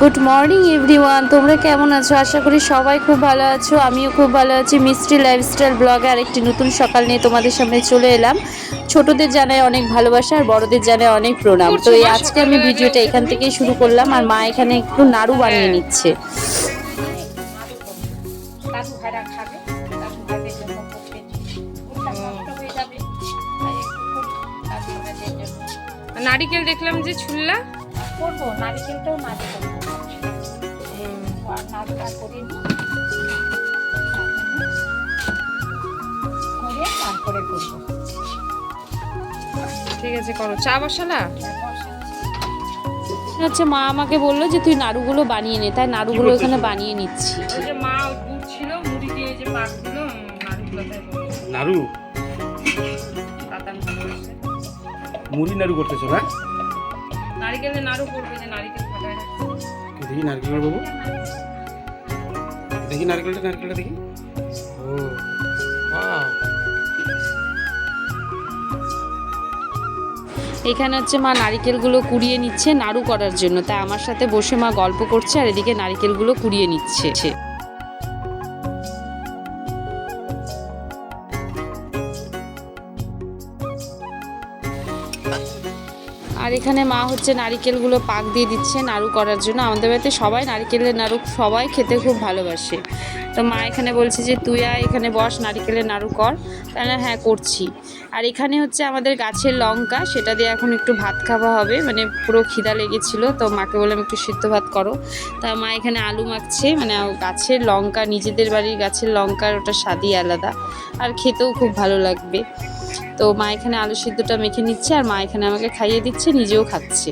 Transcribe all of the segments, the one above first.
Good morning everyone, তোমরা কেমন আছো? আশা করি সবাই খুব ভালো আছো। আমিও খুব ভালো আছি। মিষ্টি লাইফস্টাইল ব্লগে আরেকটি নতুন সকাল নিয়ে তোমাদের সামনে চলে এলাম। ছোটদের জানাই অনেক ভালোবাসা আর বড়দের জানাই অনেক প্রণাম। তো এই আজকে আমি ভিডিওটা এখান থেকেই শুরু করলাম। আর মা এখানে একটু নাড়ু বানিয়ে নিচ্ছে। নারিকেল দেখলাম যে ছুললা করবো, নারিকেলটাও মাঝে করবো, আর নাড়ুটা করে নিই, করে তারপরে করবো। ঠিক আছে, করো। চা বসালা? হচ্ছে মা আমাকে বললো যে তুই নাড়ুগুলো বানিয়ে নে, তাই নাড়ুগুলো এখানে বানিয়ে নিচ্ছি। ওই যে মা দুধ ছিল, মুড়ি দিয়ে যে পাক দিল, নাড়ুগুলোতে নাড়ু বাদাম করছে। মুড়ি নাড়ু করতেছো না? নারিকেলের নাড়ু করবে, যে নারিকেল ফাটায় রাখছে। দেখি নারকেল বাবু, দেখি নারকেলটা দেখি। ও ওয়াও, এখানে হচ্ছে মা নারিকেলগুলো কুড়িয়ে নিচ্ছে নাড়ু করার জন্য, তাই আমার সাথে বসে মা গল্প করছে আর এদিকে নারিকেলগুলো কুড়িয়ে নিচ্ছে। আর এখানে মা হচ্ছে নারিকেলগুলো পাক দিয়ে দিচ্ছে নাড়ু করার জন্য। আমাদের বাড়িতে সবাই নারিকেলের নাড়ু সবাই খেতে খুব ভালোবাসে। তো মা এখানে বলছে যে তুই আয় এখানে বস, নারিকেলের নাড়ু কর। তাই না, হ্যাঁ করছি। আর এখানে হচ্ছে আমাদের গাছের লঙ্কা, সেটা দিয়ে এখন একটু ভাত খাওয়া হবে, মানে পুরো খিদা লেগেছিল। তো মাকে বললাম একটু সিদ্ধ ভাত করো। তা মা এখানে আলু মাখছে, মানে গাছের লঙ্কা, নিজেদের বাড়ির গাছের লঙ্কার ওটা স্বাদই আলাদা আর খেতেও খুব ভালো লাগবে। তো মা এখানে আলু সিদ্ধটা মেখে নিচ্ছে আর মা এখানে আমাকে খাইয়ে দিচ্ছে, নিজেও খাচ্ছে।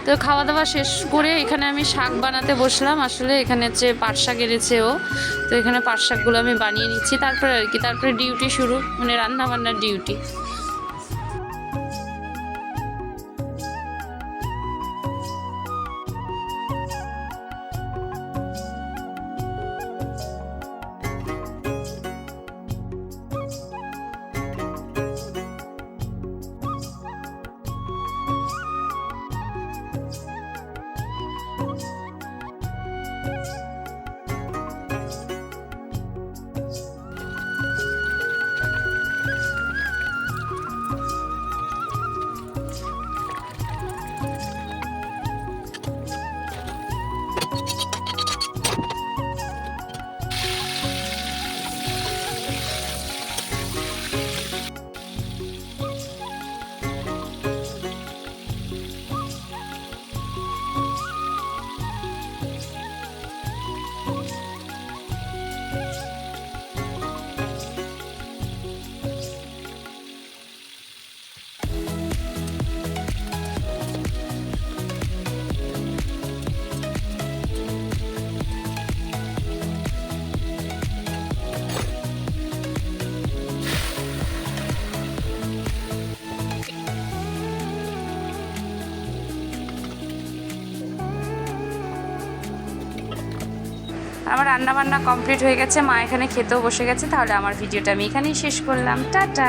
তো খাওয়া দাওয়া শেষ করে এখানে আমি শাক বানাতে বসলাম। আসলে এখানে হচ্ছে পাট শাক এনেছে ও, তো এখানে পাট শাকগুলো আমি বানিয়ে নিচ্ছি। তারপরে আর কি, তারপরে ডিউটি শুরু, মানে রান্না বান্নার ডিউটি। আমার রান্না বান্না কমপ্লিট হয়ে গেছে, মা এখানে খেতেও বসে গেছে। তাহলে আমার ভিডিওটা আমি এখানেই শেষ করলাম। টাটা।